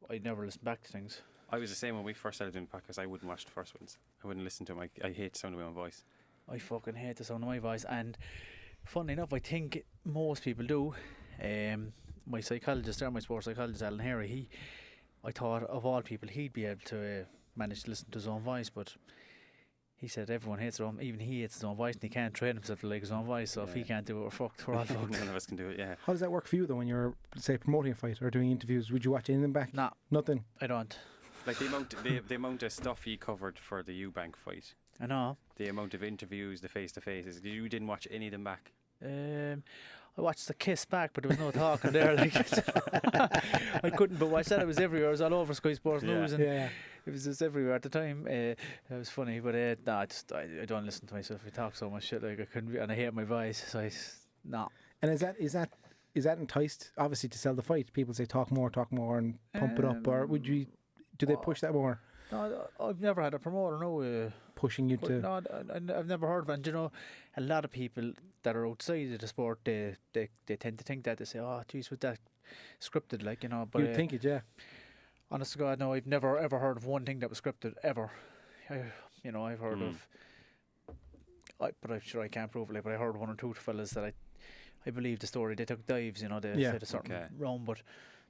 but I never listen back to things. I was the same when we first started doing podcasts. I wouldn't watch the first ones. I wouldn't listen to them. I hate the sound of my own voice. I fucking hate the sound of my voice, and funnily enough, I think most people do. My psychologist there, my sports psychologist, Alan Harry, I thought of all people he'd be able to manage to listen to his own voice, but he said everyone hates their own, even he hates his own voice, and he can't train himself to like his own voice, so if he can't do it, we're fucked, we're all fucked. None of us can do it, yeah. How does that work for you though when you're, say, promoting a fight or doing interviews? Would you watch anything back? Nah. Nothing? I don't. Like the amount of stuff he covered for the Eubank fight. I know. The amount of interviews, the face-to-faces. You didn't watch any of them back? I watched the kiss back, but there was no talking there. Like I couldn't but watch that. It was everywhere. It was all over Sky Sports News, and it was just everywhere at the time. It was funny, but I don't listen to myself. I talk so much shit, like I couldn't, and I hate my voice. So no. And is that enticed? Obviously, to sell the fight, people say talk more, and pump it up. Or would you? Do they push that more? No, I've never had a promoter. No, pushing you to. No, I've never heard of it. And, you know, a lot of people that are outside of the sport, they tend to think that. They say, "Oh, geez, was that scripted?" Like, you know. But you'd think it, yeah. Honest to God, no, I've never ever heard of one thing that was scripted ever. I've heard of. But I'm sure I can't prove it. Like, but I heard one or two fellas that I believe the story. They took dives, you know. They said a certain round, but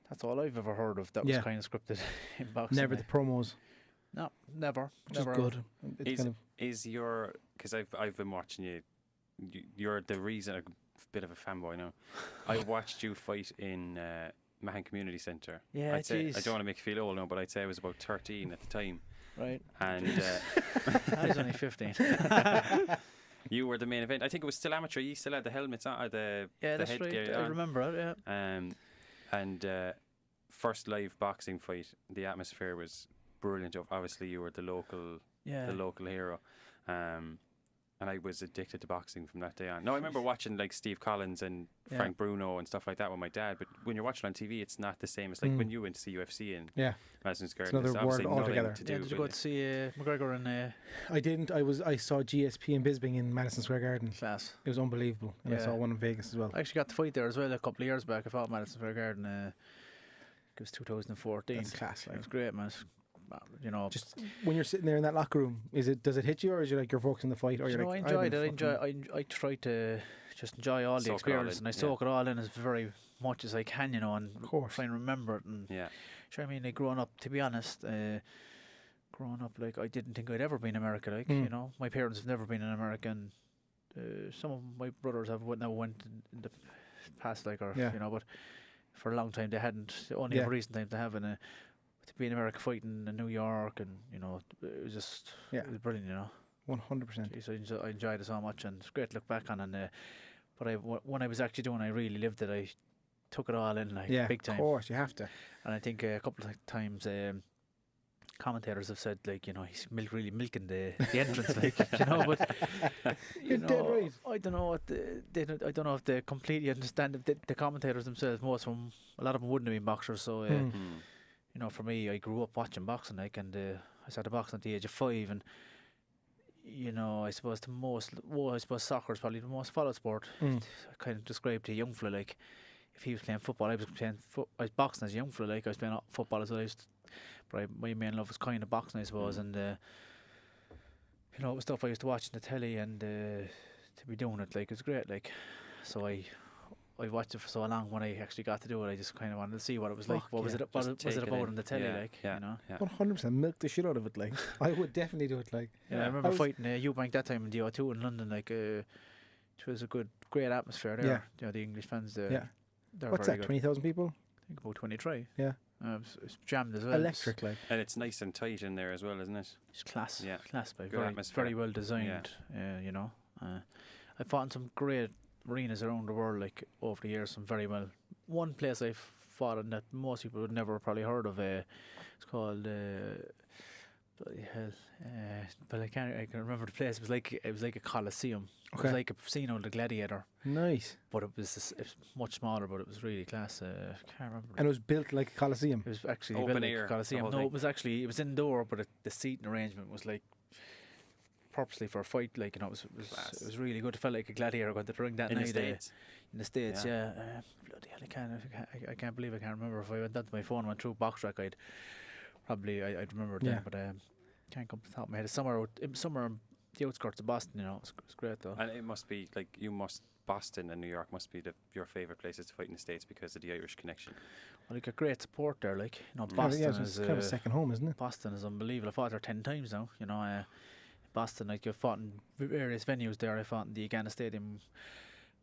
that's all I've ever heard of that was kind of scripted in boxing. Never the promos. No, never. Which is good. Is your, because I've been watching you. You're the reason, a bit of a fanboy now. I watched you fight in Mahon Community Centre. Yeah, I'd say, I don't want to make you feel old now, but I'd say I was about 13 at the time. Right. And I was only 15. You were the main event. I think it was still amateur. You still had the helmets on, the that's headgear right. on. I remember it. Yeah. And first live boxing fight. The atmosphere was brilliant. Obviously, you were the local hero. And I was addicted to boxing from that day on. No, I remember watching like Steve Collins and Frank Bruno and stuff like that with my dad. But when you're watching on TV, it's not the same. It's like when you went to see UFC in Madison Square. It's another world altogether. Did you go to see McGregor and? I didn't. I saw GSP and Bisbing in Madison Square Garden. Class. It was unbelievable. And I saw one in Vegas as well. I actually got the fight there as well a couple of years back. I fought Madison Square Garden. It was 2014. That's class. It was great, man. You know, just when you're sitting there in that locker room, does it hit you, or is you like you're focusing the fight, or you're like? I try to just enjoy all the experience, and I soak it all in as very much as I can, you know, and try and remember it. And sure, I mean, like growing up, to be honest, like I didn't think I'd ever been in America. Like you know, my parents have never been in America, and some of my brothers have went in the past, like you know, but for a long time they hadn't. Only a recent time they have, and to be in America fighting in New York, and you know, it was just it was brilliant, you know. 100%. I enjoyed it so much, and it's great to look back on. And but when I was actually doing, I really lived it. I took it all in, like big time. Of course, you have to. And I think a couple of times commentators have said, like, you know, he's really milking the entrance, like, you know. But you're dead right. I don't know what I don't know if they completely understand it. The commentators themselves, most of them, a lot of them wouldn't have been boxers, so. You know, for me, I grew up watching boxing, like, and I started boxing at the age of 5, and you know, I suppose soccer is probably the most followed sport. I kind of described to a young fella, like, if he was playing football, I was boxing as a young fella, like I was playing football as well. But my main love was kind of boxing, I suppose, and you know, it was stuff I used to watch on the telly, and to be doing it, like, it was great, like, so I watched it for so long. When I actually got to do it, I just kind of wanted to see what it was like. What was it about on the telly, like, you know? 100% milk the shit out of it, like. I would definitely do it, like. Yeah, I remember fighting Eubank that time in the O2 in London, like, it was a great atmosphere there. You know, the English fans there. What's that, 20,000 people? I think about 23. Yeah. It was jammed as well. Electric, like. And it's nice and tight in there as well, isn't it? It's class. Yeah. Class, by good atmosphere. Very well designed, you know. I fought in some great arenas around the world, like, over the years. Some very well. One place I fought in that most people would never probably heard of. It's called bloody hell. But I can remember the place. It was like a coliseum. It was like a casino, the Gladiator. Nice. But it was much smaller, but it was really class. I can't remember. And it was built like a coliseum. It was actually open built air, like a coliseum. No, it was indoor, but the seating arrangement was like purposely for a fight, like, you know, it was really good. It felt like a gladiator going to the ring that night in the States. Bloody I can't believe I can't remember. If I went down to my phone and went through Box Rec, I'd remember it then, but can't come to the top of my head. It's somewhere on the outskirts of Boston, you know. It's great though. And it must be like Boston and New York must be your favourite places to fight in the States because of the Irish connection. Well, you got great support there, like, you know. Boston it's kind of a second home, isn't it? Boston is unbelievable. I fought there 10 times now, you know. Boston, like, I fought in various venues there. I fought in the Agana Stadium.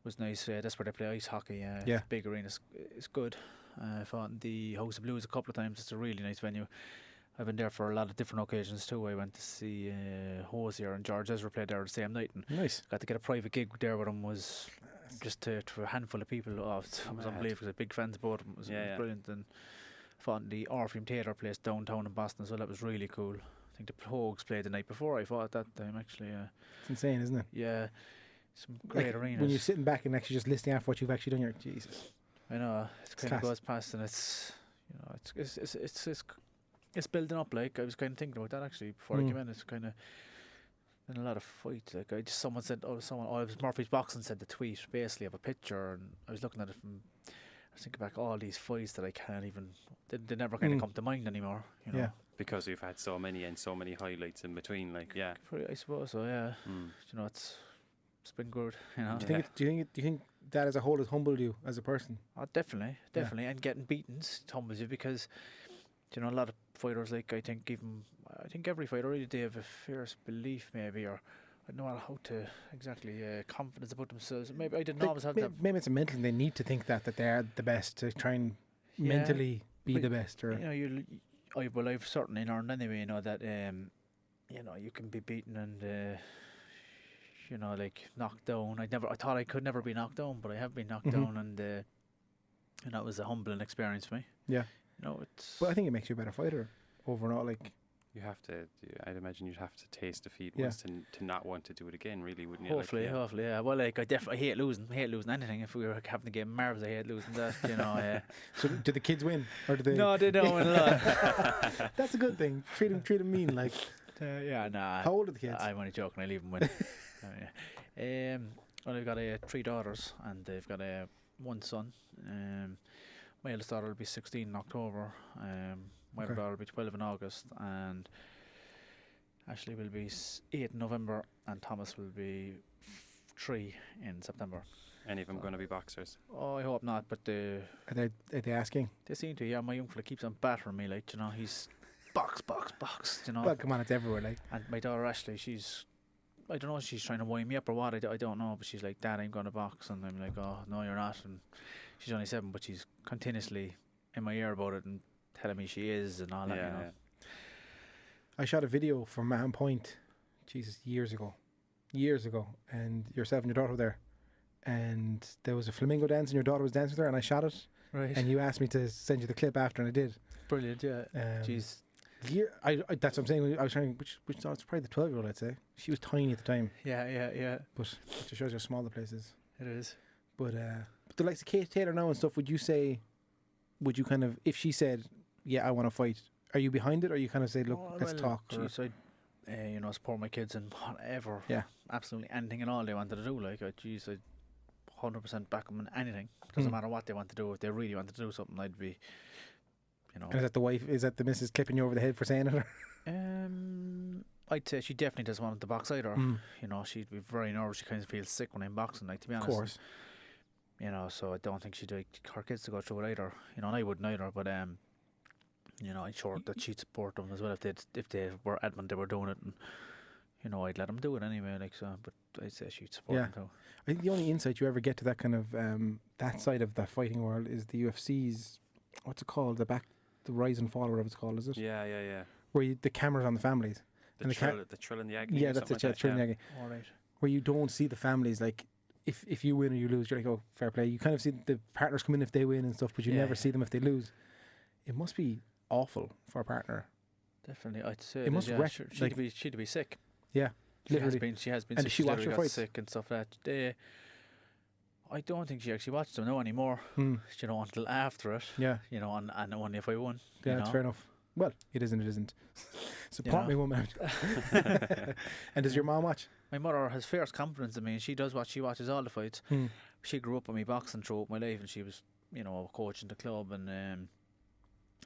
Was nice. That's where they play ice hockey. Big arena. It's good. I fought in the House of Blues a couple of times. It's a really nice venue. I've been there for a lot of different occasions too. I went to see Hoya and George Ezra play there the same night, and nice. Got to get a private gig there with them. Was just to a handful of people. It was unbelievable. Because I'm big fans of both of them. It was brilliant. And fought in the Orpheum Theatre place downtown in Boston, so that was really cool. I think the Pogues played the night before I fought that time actually. It's insane, isn't it? Yeah, some great arenas. When you're sitting back and actually just listing out what you've actually done, you're like, Jesus. I know it kind of goes past, and it's, you know, it's building up. Like, I was kind of thinking about that actually before I came in. It's kind of been a lot of fights. Like, someone said, it was Murphy's Boxing said the tweet basically of a picture, and I was looking at it from. I was thinking back all these fights that I can't even. They never kind of come to mind anymore. You know? Yeah. Because we've had so many and so many highlights in between. Like, yeah. I suppose so. Yeah. You know, it's been good. You know. Do you think that as a whole has humbled you as a person? Oh, definitely, and getting beaten humbles you because, you know, a lot of fighters, like, I think every fighter really, they have a fierce belief maybe, or I don't know how to exactly confidence about themselves. Maybe I didn't always have that. Maybe it's a mental thing. They need to think that they are the best to try and mentally be the best. Or you know, I've certainly learned anyway. You know that you know, you can be beaten and you know, like, knocked down. I thought I could never be knocked down, but I have been knocked down, and that was a humbling experience for me. Yeah. You know, it's. But I think it makes you a better fighter overall. Like, you have to. I'd imagine you'd have to taste defeat once to not want to do it again. Really, wouldn't you? Hopefully, yeah. Well, like, I hate losing. I hate losing anything. If we were having the game Marv's, I hate losing that. You know. So, do the kids win, or do they? No, they don't win a lot. That's a good thing. Treat them mean, like. Yeah, nah. How old are the kids? I'm only joking. I leave them win. Well, I've got 3 daughters, and they've got 1 son. My eldest daughter will be 16 in October. My other daughter will be 12 in August, and Ashley will be 8 in November, and Thomas will be 3 in September. Any of them going to be boxers? Oh, I hope not. But are they asking? They seem to. Yeah, my young fella keeps on battering me. Like, you know, he's box. You know. Well, come on, it's everywhere. Like. And my daughter Ashley, I don't know if she's trying to wind me up or what. I don't know, but she's like, Dad, I'm going to box, and I'm like, oh no, you're not. And she's only 7, but she's continuously in my ear about it and telling me she is and all that. You know. Yeah. I shot a video for Man Point, Jesus, years ago, and yourself and your daughter were there, and there was a Flamingo Dance, and your daughter was dancing there, and I shot it. Right. And you asked me to send you the clip after, and I did. Brilliant, yeah. Jeez. I that's what I'm saying. I was trying. Which daughter's probably the 12-year-old, I'd say. She was tiny at the time. Yeah. But it just shows you how small the place is. It is. But the likes of Kate Taylor now and stuff, would you kind of, if she said, yeah, I want to fight, are you behind it, or you kind of say, look, let's talk? Geez, you know, support my kids and whatever. Yeah. Absolutely anything and all they wanted to do. Like, I'd 100% back them in anything. Doesn't matter what they want to do. If they really want to do something, I'd be, you know. And is that the missus clipping you over the head for saying it? I'd say she definitely doesn't want to box either. You know, she'd be very nervous. She kind of feels sick when I'm boxing, like, to be honest. Of course. You know, so I don't think she'd like her kids to go through it either. You know, and I wouldn't either. But you know, I'm sure that she'd support them as well if they were adamant they were doing it, and you know, I'd let them do it anyway. Like, so, but I'd say she'd support them too. I think the only insight you ever get to that kind of that side of the fighting world is the UFC's, what's it called, the rise and fall, or whatever it's called, is it? Yeah. Where the cameras on the families. The Trill and the Agony. Yeah, that's it. Trill and the Agony. All right. Where you don't see the families, like, if you win or you lose, you're like, oh, fair play. You kind of see the partners come in if they win and stuff, but you never see them if they lose. It must be awful for a partner. Definitely, I'd say. It must wreck. She'd be sick. Yeah, literally. She has been. And sick. she watched her fights? Sick and stuff like that. I don't think she actually watched them now anymore. You know, until after it. Yeah. You know, and only if I won. Yeah, that's fair enough. Well, it isn't. Support me, woman. And does your mom watch? My mother has fierce confidence in me, and she does watch. She watches all the fights. She grew up with me boxing throughout my life, and she was you know, coaching the club, and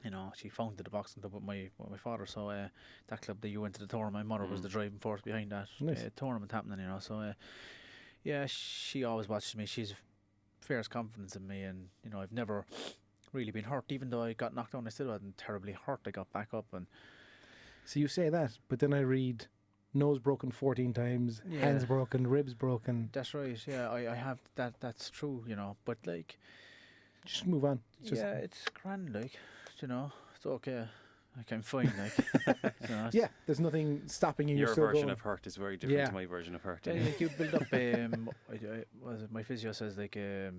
you know, she founded the boxing club with my father. So that club that you went to the tournament, my mother was the driving force behind that tournament happening. You know, so yeah, she always watches me. She's fierce confidence in me, and you know, I've never really been hurt. Even though I got knocked down, I still wasn't terribly hurt. I got back up, and so you say that, but then I read nose broken 14 times, hands broken, ribs broken. That's right. Yeah, I have that. That's true. You know, but like, just move on. It's grand. Like, you know, it's okay. Like, I'm fine. Like, you know, yeah, there's nothing stopping you. Your still version going. of hurt is very different to my version of hurt. Like you build up. My physio says like a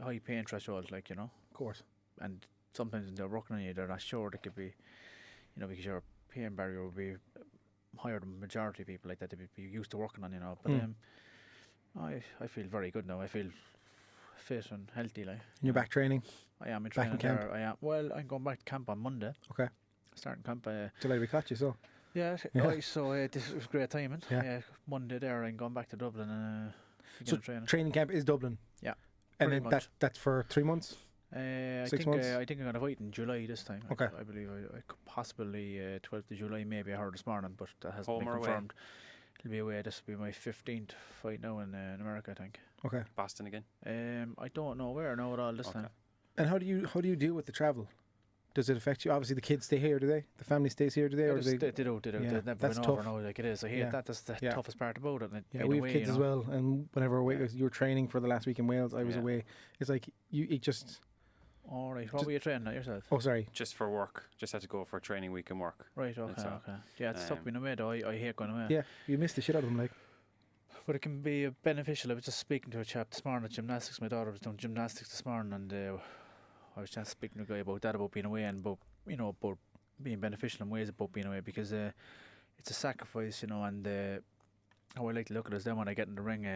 high pain threshold. Like, you know, of course. And sometimes when they're working on you, they're not sure. They could be, you know, because your pain barrier will be higher than the majority of people like that. They'd be used to working on, you know. But I feel very good now. I feel fit and healthy. Like, and you're back training? I am in training. Back in camp? I am. Well, I'm going back to camp on Monday. Okay. Starting camp. Till we caught you, so. Yeah. Right, so this was great timing. Yeah. Monday there, I'm going back to Dublin and so training camp is Dublin. Yeah. And then that's for 3 months. 6 months. I think I'm going to fight in July this time. Okay. I believe I could possibly 12th of July. Maybe I heard this morning, but that hasn't been Home or confirmed. away? It'll be away. This will be my 15th fight now in America, I think. Okay. Boston again? I don't know where now at all this time. And how do you deal with the travel? Does it affect you? Obviously, the kids stay here, do they? The family stays here, do they? Or they do. Yeah, They've never that's been tough. over now like it is. I hate that. That's the toughest part about it. Yeah, we have kids as well. And whenever you were training for the last week in Wales, I was away. It's like it just... All right. What were you training at yourself? Oh, sorry. Just for work. Just had to go for a training week and work. Right, okay. Yeah, it's tough being away though. I hate going away. Yeah, you missed the shit out of them, like. But it can be beneficial. I was just speaking to a chap this morning at gymnastics. My daughter was doing gymnastics this morning, and I was just speaking to a guy about that, about being away and about, you know, about being beneficial in ways about being away, because it's a sacrifice, you know, and how I like to look at it is then when I get in the ring,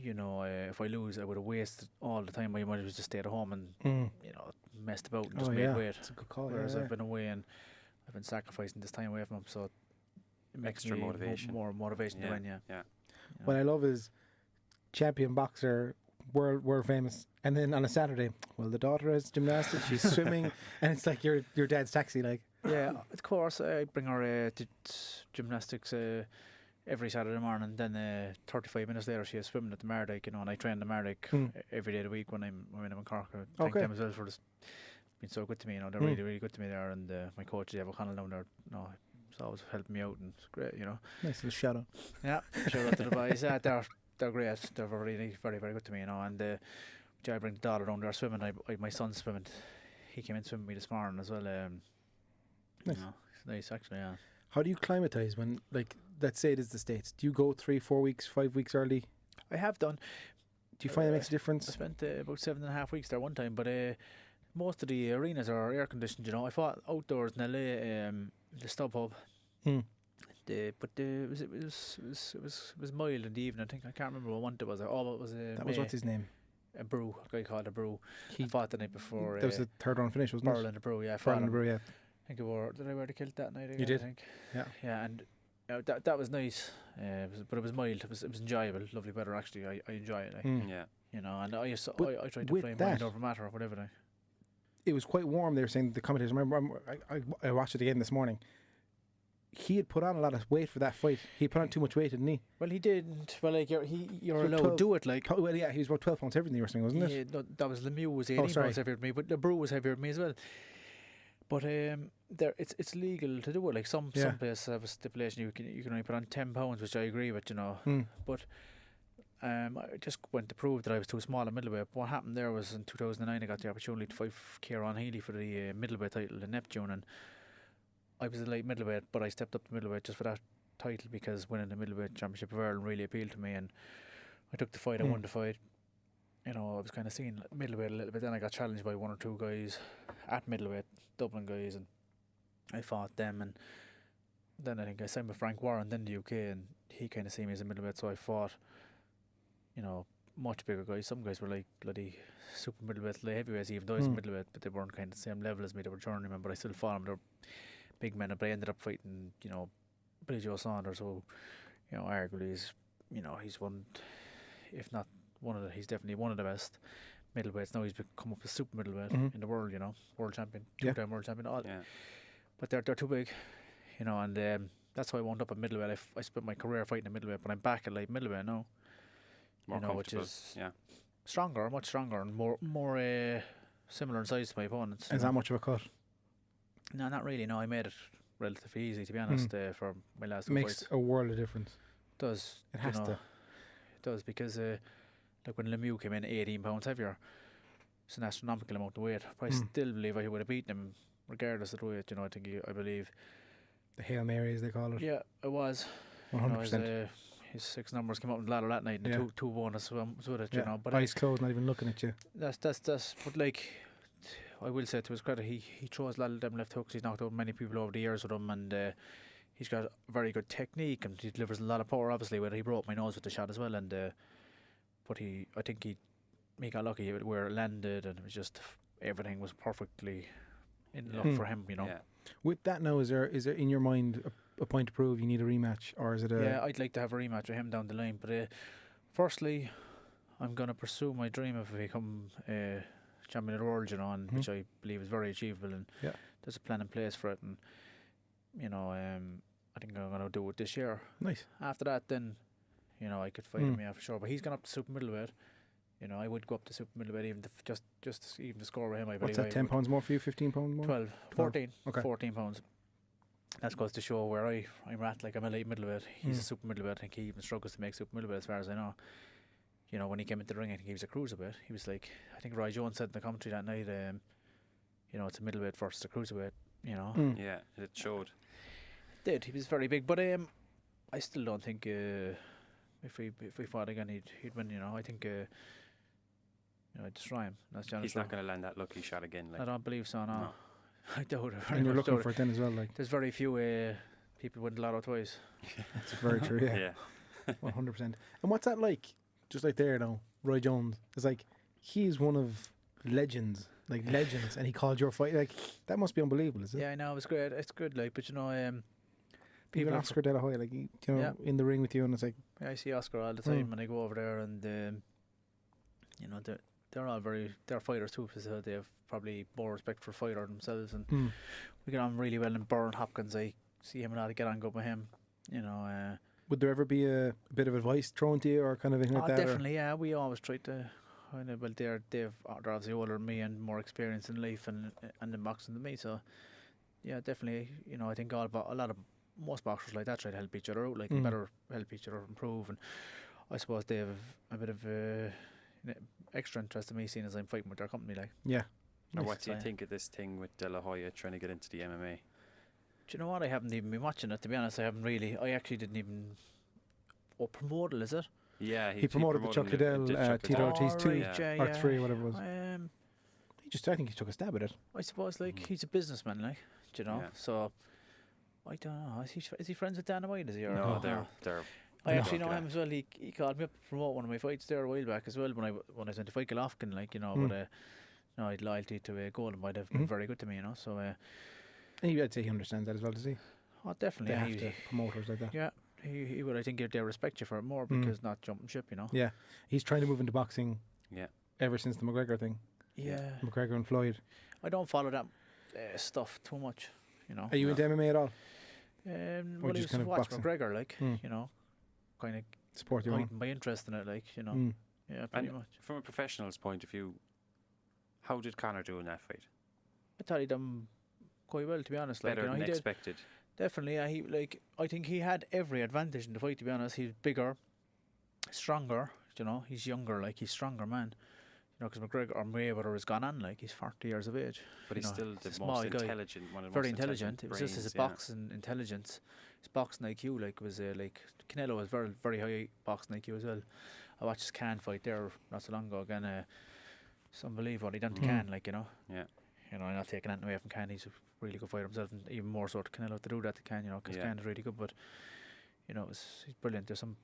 you know, if I lose, I would have wasted all the time. I might have just stayed at home and, you know, messed about and just made weight. That's a good call. Whereas I've been away and I've been sacrificing this time away from them, so it makes extra me motivation. more motivation to win. Yeah. Yeah. You know. What I love is champion boxer, world famous, and then on a Saturday, well, the daughter has gymnastics, she's swimming, and it's like your dad's taxi, like. Yeah, of course. I bring her to gymnastics every Saturday morning. Then 35 minutes later, she is swimming at the Mardyke, you know, and I train the Mardyke every day of the week when I'm in Cork. I thank them as well for this. Been so good to me, you know. They're really, really good to me there, and my coach, Dave O'Connell, down there, you know, he's always helping me out, and it's great, you know. Nice little shout out. Yeah, shout out to the boys. Yeah, they're great. They're very, very, very good to me, you know. And I bring the daughter down there swimming. My son's swimming. He came in swimming with me this morning as well. Nice. You know, it's nice, actually. Yeah. How do you climatize when, like, let's say it is the States? Do you go 3, 4 weeks, 5 weeks early? I have done. Do you find it makes a difference? I spent about 7.5 weeks there one time, but most of the arenas are air conditioned. You know, I fought outdoors in LA, the StubHub. It was mild in the evening. I think I can't remember what one it was. It was that was what's his name? A Brew, a guy called a Brew. He fought the night before. That was the third round finish, wasn't it? Pearl and the Brew, yeah. Pearl and the Brew, yeah. I think did I wear the kilt that night again? You did? I think. Yeah. Yeah, and that was nice. But it was mild. It was enjoyable. Lovely weather, actually. I enjoy it. Like, yeah. You know, and I tried to play mind over matter or whatever. Like. It was quite warm. They were saying, the commentators. I watched it again this morning. He had put on a lot of weight for that fight. He put on too much weight, didn't he? Well, he didn't. Well, like you're allowed to do it. Like, well, yeah, he was about 12 pounds heavier than you were saying, wasn't it? Yeah, no, that was Lemieux was 18 pounds heavier than me, but the Brew was heavier than me as well. But it's legal to do it. Like some places have a stipulation you can only put on 10 pounds, which I agree with, you know. But I just went to prove that I was too small at middleweight. What happened there was in 2009 I got the opportunity to fight Kieran Healy for the middleweight title in Neptune, and I was a light middleweight, but I stepped up to middleweight just for that title because winning the middleweight championship of Ireland really appealed to me, and I took the fight. I won the fight. You know, I was kind of seeing middleweight a little bit. Then I got challenged by 1 or 2 guys at middleweight, Dublin guys, and I fought them. And then I think I signed with Frank Warren, then the UK, and he kind of seen me as a middleweight, so I fought, you know, much bigger guys. Some guys were like bloody super middleweight, light heavyweights, even though I was middleweight, but they weren't kind of the same level as me. They were journeymen, but I still fought them. They were big men, but I ended up fighting, you know, Billy Joe Saunders, who, you know, arguably is, you know, he's one, if not one of the, he's definitely one of the best middleweights. Now he's come up as super middleweight in the world, you know, world champion, Yeah. two-time world champion. All. Yeah. But they're too big, you know, and that's why I wound up at middleweight. I spent my career fighting at middleweight, but I'm back at like middleweight now. More you know, which comfortable. is Yeah. stronger, much stronger, and more similar in size to my opponents. Is that much of a cut? No, not really. No, I made it relatively easy, to be honest, for my last two Makes fights. a world of difference. Does It has to. It does, because like when Lemieux came in 18 pounds heavier, it's an astronomical amount of weight. But I still believe I would have beaten him regardless of the weight. You know, I believe The Hail Mary, as they call it. Yeah, it was. 100%. His 6 numbers came up in the ladder that night, and the two bonus was with it. Yeah. You know, but eyes closed, not even looking at you. that's. But like, I will say to his credit, he throws a lot of them left hooks. He's knocked out many people over the years with them, and he's got very good technique, and he delivers a lot of power. Obviously, where he broke my nose with the shot as well, and but I think he got lucky where it landed, and it was just everything was perfectly in luck for him. You know. Yeah. With that now, is there in your mind a point to prove you need a rematch, or is it a... Yeah, I'd like to have a rematch with him down the line. But firstly, I'm going to pursue my dream of become champion of the world, you know, and which I believe is very achievable. And there's a plan in place for it. And, you know, I think I'm going to do it this year. Nice. After that, then, you know, I could fight him, yeah, for sure. But he's gone up to super middleweight. You know, I would go up to super middleweight even just even to score with him. I believe. What's that, 10 pounds more for you, 15 pounds more? 12. 14. Okay. 14 pounds. That goes to show where I'm at. Like, I'm a late middleweight. He's a super middleweight. I think he even struggles to make super middleweight as far as I know. You know, when he came into the ring, I think he was a cruiserweight. He was like, I think Roy Jones said in the commentary that night, you know, it's a middleweight versus a cruiserweight, you know. Yeah, it showed. It did. He was very big. But I still don't think if we fought again, he'd win, you know. I think, you know, I'd destroy him. That's the honest He's not going to land that lucky shot again. Like. I don't believe so, no. I doubt it. And you're looking for it then as well, like. There's very few people win the lotto twice. That's very true, yeah. 100%. And what's that like? Just like there now, Roy Jones. It's like, he's one of legends, and he called your fight. Like, that must be unbelievable, is it? Yeah, I know, it's great. It's good, like, but you know, even Oscar De La Hoya, like, you know, in the ring with you, and it's like... Yeah, I see Oscar all the time when I go over there, and, you know, they're all they're fighters too, so they have probably more respect for fighter themselves, and we get on really well. And Byrne Hopkins, I see him a lot, I get on good with him, you know. Would there ever be a bit of advice thrown to you, or kind of anything like that? Definitely, yeah. We always try to. Well, they're obviously older than me and more experienced in life and in boxing than me. So, yeah, definitely. You know, I think most boxers like that try to help each other out, like better help each other improve. And I suppose they have a bit of extra interest in me, seeing as I'm fighting with their company, like. Yeah. Or what do you think of this thing with De La Hoya trying to get into the MMA? Do you know what? I haven't even been watching it, to be honest. I haven't really. I actually didn't even. Promote it, is it? Yeah, he promoted the Chuck Liddell, Tito Ortiz 2 or 3, whatever it was. I think he took a stab at it. I suppose, like, he's a businessman, like, do you know? Yeah. So, I don't know. Is he friends with Dana White? Is he? Or no, they're. I actually know him as well. He called me up to promote one of my fights there a while back as well when I went to fight Golovkin, like, you know. But no, I'd loyalty to Golden Boy. They've been very good to me, you know. So, I'd say he understands that as well, does he? Oh, definitely. They have to promoters like that. Yeah. He would. I think they respect you for it more because not jumping ship, you know. Yeah, he's trying to move into boxing. Yeah, ever since the McGregor thing. Yeah, McGregor and Floyd. I don't follow that stuff too much, you know. Are you into MMA at all? Well, I used to watch McGregor, like, you know, kind of support your own. my interest in it, like, you know. Yeah, pretty much. From a professional's point of view, how did Conor do in that fight? I thought he done quite well, to be honest. Better like, you know, than expected. Definitely, yeah. I think he had every advantage in the fight, to be honest. He's bigger, stronger, you know. He's younger, like, he's stronger, man. You know, because McGregor or Mayweather has gone on, like, he's 40 years of age. But he's still the small most guy. intelligent, one of the very most intelligent. It was just his boxing intelligence, his boxing IQ, like, was like, Canelo was very, very high boxing IQ as well. I watched his Can fight there not so long ago again. It's unbelievable what he done to Can, like, you know. Yeah. You know, I'm not taking anything away from Can. He's a really good fighter himself, and even more so to Canelo to do that to Can, you know, because Can is really good. But, you know, he's brilliant. There's some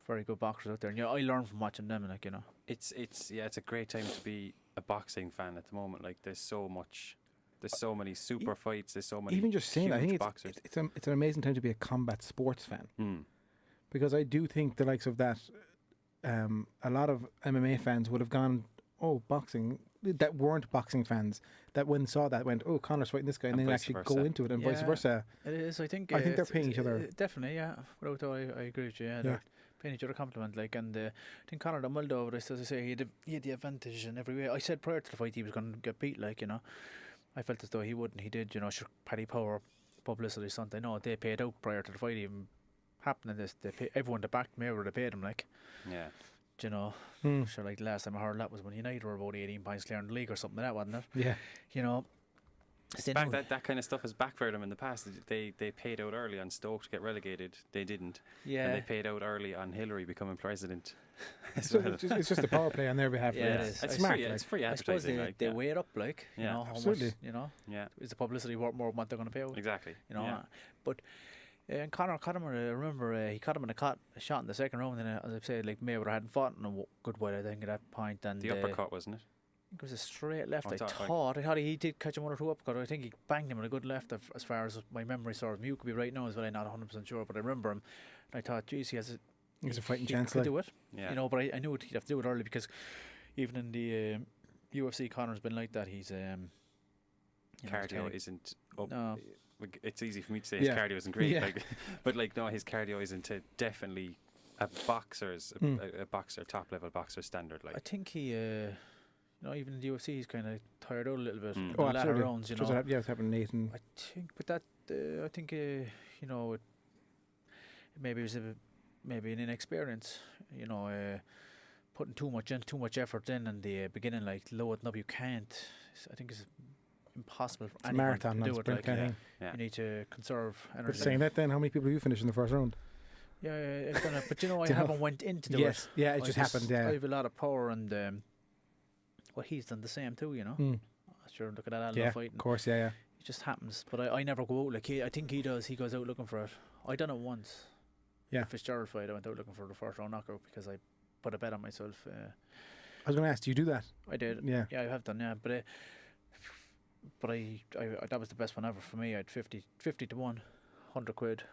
very good boxers out there, and you know, I learn from watching them, like, you know. It's a great time to be a boxing fan at the moment. Like, there's so many super fights. There's so many. Even just saying, I think boxers. it's an amazing time to be a combat sports fan, because I do think the likes of that, a lot of MMA fans would have gone boxing, that weren't boxing fans, that when saw that went, oh, Conor's fighting this guy, and then actually go into it, and vice versa. It is. I think they're paying each other. Definitely, yeah. Without doubt, I agree with you. Yeah, they're paying each other a compliment. Like, and I think Conor done well over this. As I say, he had the advantage in every way. I said prior to the fight he was going to get beat. Like, you know, I felt as though he wouldn't. He did. You know, Paddy Power, publicity stunt. I know they paid out prior to the fight even happening. This, everyone that backed Mayweather, they paid him. Like, yeah. You know, sure. Like the last time I heard that was when United were about 18 points clear in the league or something like that, wasn't it? Yeah. You know, that kind of stuff has backfired them in the past. They paid out early on Stoke to get relegated. They didn't. Yeah. And they paid out early on Hillary becoming president. So it's just a power play on their behalf. Yeah, it is. It's smart. Free, it's free advertising. I suppose they weigh it up, like, you know, how absolutely. much, you know, is the publicity worth more than what they're going to pay out? Exactly. You know, but. And Conor caught him. I remember he caught him in a shot in the second round, and as I said, like Mayweather hadn't fought in a good while, I think, at that point. And the uppercut, wasn't it? It was a straight left. I thought he did catch him 1 or 2 uppercuts. I think he banged him with a good left, as far as my memory serves. Mew could be right now as well. I'm not 100% sure, but I remember him. And I thought, geez, he has a fighting chance. He could do it. Yeah. You know, but I knew he'd have to do it early because even in the UFC, Conor's been like that. He's cardio isn't up. No. It's easy for me to say his cardio isn't great, like, but like no, his cardio isn't definitely a boxer's a boxer, top level boxer standard. Like, I think he, you know, even in the UFC, he's kind of tired out a little bit. Oh, latter absolutely. rounds, you know. It's happened, Nathan. I think, but that I think you know, it maybe it was maybe an inexperience, you know, putting too much effort in the beginning, like loading up. You can't. I think it's impossible for anyone marathon, to do it. Like, you need to conserve energy. But saying that, then how many people you finish in the first round? Yeah, it's gonna, but you know, I haven't went into it. Yeah, it just happened. Yeah, I have a lot of power, and he's done the same too. You know, sure. Look at that Aldo fighting. Of course, yeah. It just happens, but I never go out like I think he does. He goes out looking for it. I done it once. Yeah, the Fitzgerald fight, I went out looking for the first round knockout because I put a bet on myself. I was going to ask, do you do that? I did. Yeah, I have done. Yeah, but I that was the best one ever for me. I had 50 to 1, 100 quid,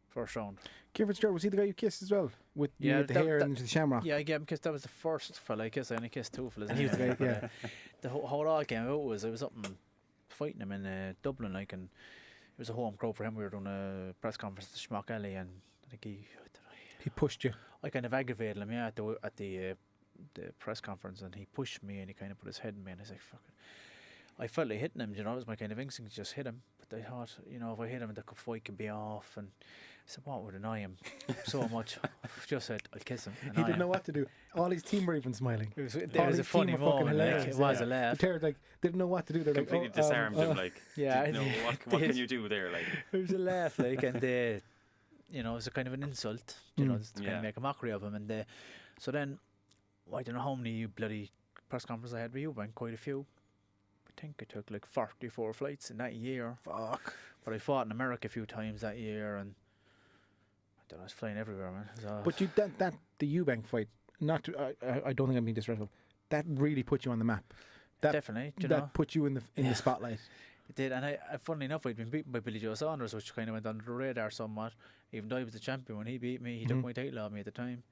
first round. Kieran Fitzgerald, was he the guy you kissed as well? With the hair and the Shamrock? Yeah, I gave him kiss. That was the first fella I kissed. I only kissed 2 fellas. And he was the guy, how it all came out was I was up and fighting him in Dublin, like, and it was a home crowd for him. We were doing a press conference at Shamrock Alley, and I think he pushed you. I kind of aggravated him, at the press conference, and he pushed me, and he kind of put his head in me, and I was like, fuck it. I felt like hitting him, you know, it was my kind of instinct to just hit him. But I thought, you know, if I hit him, the fight could be off. And I said, what would annoy him so much? Just said, I'll kiss him. He didn't know what to do. All his team were even smiling. It was a funny moment. Like, it was a laugh. They didn't know what to do. They're completely disarmed him. Like, yeah, what can you do there? Like, it was a laugh. Like, and you know, it was a kind of an insult. You know, just to kind of make a mockery of him. And so then, I don't know how many bloody press conferences I had with you, but quite a few. I think I took like 44 flights in that year. Fuck. But I fought in America a few times that year, and I don't know, I was flying everywhere, man. So but you the Eubank fight, I don't think I'm being disrespectful. That really put you on the map. That definitely, that put you in the spotlight. It did, and funnily enough, I'd been beaten by Billy Joe Saunders, which kind of went under the radar somewhat. Even though I was the champion when he beat me, he took my title off me at the time.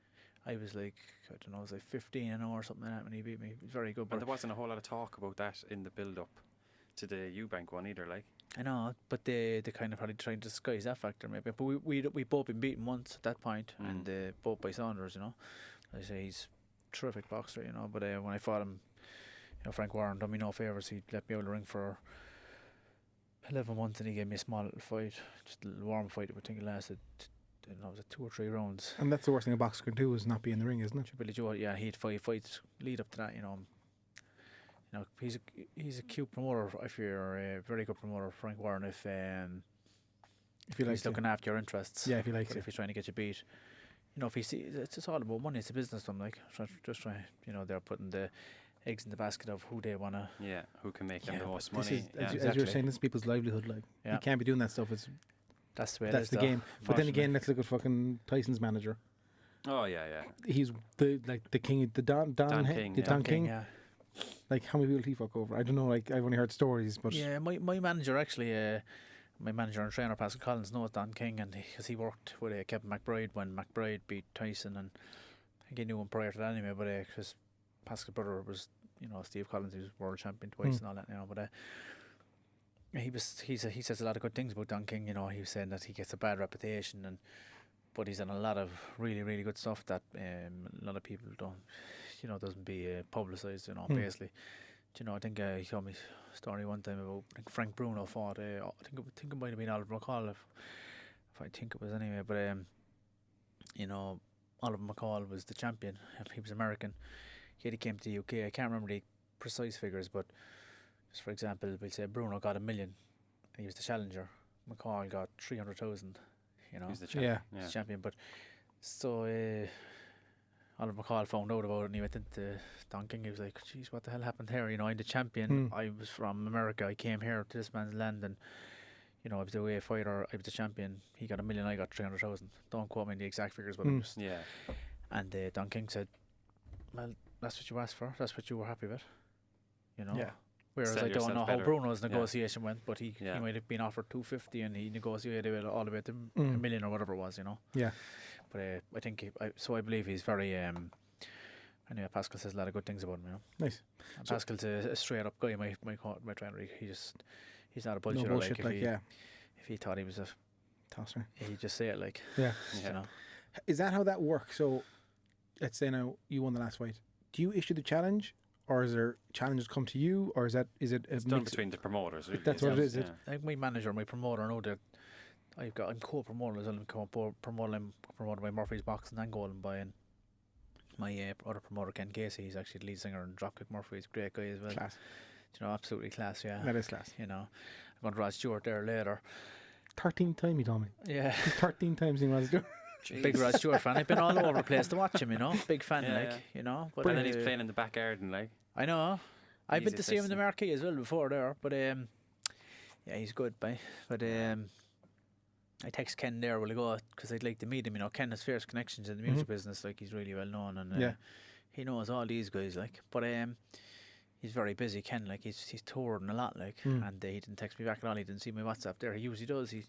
I was like, I don't know, I was like 15 or something like that when he beat me. It was very good. And there wasn't a whole lot of talk about that in the build-up to the Eubank one either, like. I know, but they kind of probably trying to disguise that factor maybe. But we both been beaten once at that point, and both by Saunders, you know. I say he's a terrific boxer, you know. But when I fought him, you know, Frank Warren done me no favours. He let me out of the ring for 11 months, and he gave me a small little fight, just a little warm fight. I think it lasted, I don't know, was it 2 or 3 rounds. And that's the worst thing a boxer can do, is not be in the ring, isn't it? Billy Joe, yeah, he had 5 fights lead up to that, you know. You know, he's a cute promoter. If you're a very good promoter, Frank Warren, if he's looking after your interests. Yeah, if he likes it. If he's trying to get you beat. You know, if he sees, it's all about money. It's a business to them, like, just try, you know, they're putting the eggs in the basket of who they want to. Yeah, who can make them the most money. As you're saying, this is people's livelihood, like. You can't be doing that stuff. That's the way that's the game. But then again, let's look at fucking Tyson's manager. Oh yeah. He's the king, the Don King. Yeah. Like, how many people did he fuck over? I don't know. Like, I've only heard stories, but yeah, my manager actually, my manager and trainer Pascal Collins knows Don King, and because he worked with Kevin McBride when McBride beat Tyson, and I think he knew him prior to that anyway. But because Pascal's brother was, Steve Collins, he was world champion twice and all that, but he says a lot of good things about Don King. He was saying that he gets a bad reputation, but he's done a lot of really, really good stuff that a lot of people don't, doesn't be publicised, basically. I think he told me a story one time about, I think Frank Bruno fought, I think it might have been Oliver McCall, if I think it was anyway, but Oliver McCall was the champion. He was American. He came to the UK. I can't remember the precise figures, but just for example, we'll say Bruno got $1 million. He was the challenger. McCall got 300,000. He's the champion. He's the champion. But so Oliver McCall found out about it, and he went into Don King. He was like, "Geez, what the hell happened here? I'm the champion. I was from America. I came here to this man's land, and I was the away fighter. I was the champion. He got $1 million. I got 300,000. Don't quote me on the exact figures, but it was." Yeah. And Don King said, "Well, that's what you asked for. That's what you were happy with, Yeah. Whereas Sell I don't know how better. Bruno's negotiation went, but he might have been offered 250 and he negotiated it all the way to $1 million or whatever it was, Yeah. But I think I believe he's very. Anyway, Pascal says a lot of good things about him. Nice. And Pascal's a straight up guy. My trainer, he's not a bullshitter. No bullshit, if he thought he was a tosser, he'd just say it like. Yeah. Is that how that works? So, let's say now you won the last fight. Do you issue the challenge, or is there challenges come to you, or is it? It's done between the promoters. Really. That's what it is. I think my manager, my promoter, know that I'm co-promoter as well. I'm promoting by Murphy's Boxing and Golden Boy, and my other promoter Ken Casey. He's actually the lead singer in Dropkick Murphy. He's a great guy as well. Class. Absolutely class. Yeah, that is class. I'm going to Rod Stewart there later. 13th time he told me. Yeah. 13 times he Rod Stewart. Big Rod Stewart fan. I've been all over the place to watch him, Big fan, But and then he's playing in the back garden, I know. I've been to see him in the marquee as well before there, but he's good, but I text Ken there while ago because I'd like to meet him. Ken has fierce connections in the music business, he's really well known, and he knows all these guys, but he's very busy, Ken, he's touring a lot, and he didn't text me back at all. He didn't see my WhatsApp there. He usually does. He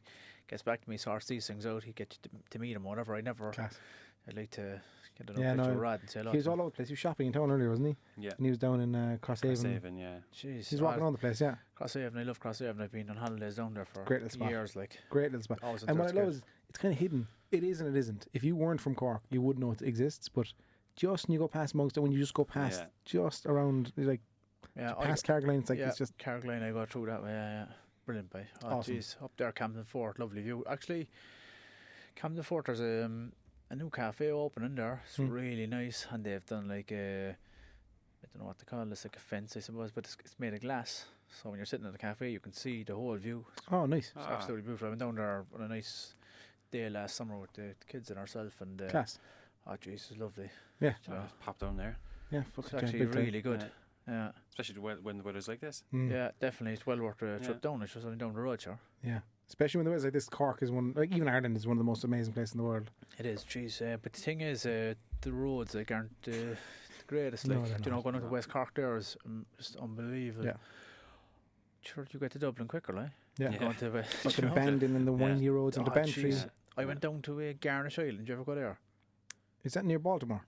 gets back to me, sorts these things out. He gets to meet him, whatever. I'd like to get an update to Rod and say hello. He was all over the place. He was shopping in town earlier, wasn't he? Yeah. And he was down in Crosshaven. Crosshaven, yeah. Jeez, he's walking around the place, yeah. Crosshaven, I love Crosshaven. I've been on holidays down there for great little years, spot. Great little spot. And what I love is it's kind of hidden. It is and it isn't. If you weren't from Cork, you wouldn't know it exists. But just when you go past amongst it, when you just go past, just around, past Carrigaline, it's it's just Carrigaline. I go through that way. Yeah. Brilliant, boy. Awesome. Jeez, up there, Camden Fort, lovely view. Actually, Camden Fort, there's a new cafe opening there. It's really nice, and they've done I don't know what to call this, like a fence, I suppose, but it's made of glass. So when you're sitting in the cafe, you can see the whole view. Oh, nice! It's absolutely beautiful. I went down there on a nice day last summer with the kids and ourselves, and class. Oh, jeez, it's lovely. Yeah, pop down there. Yeah, it's actually really good. Yeah, especially when the weather's like this. Yeah, definitely, it's well worth a trip down. It's just only down the road, sure. Yeah, especially when the weather's like this. Cork is even Ireland is one of the most amazing places in the world. It is, jeez. But the thing is, the roads aren't the greatest. No, going out to West Cork there is just unbelievable. Yeah. Sure, you get to Dublin quicker, Yeah. Going to fucking Bandon and the windy roads and the Bantry. I went down to Garnish Island. Did you ever go there? Is that near Baltimore?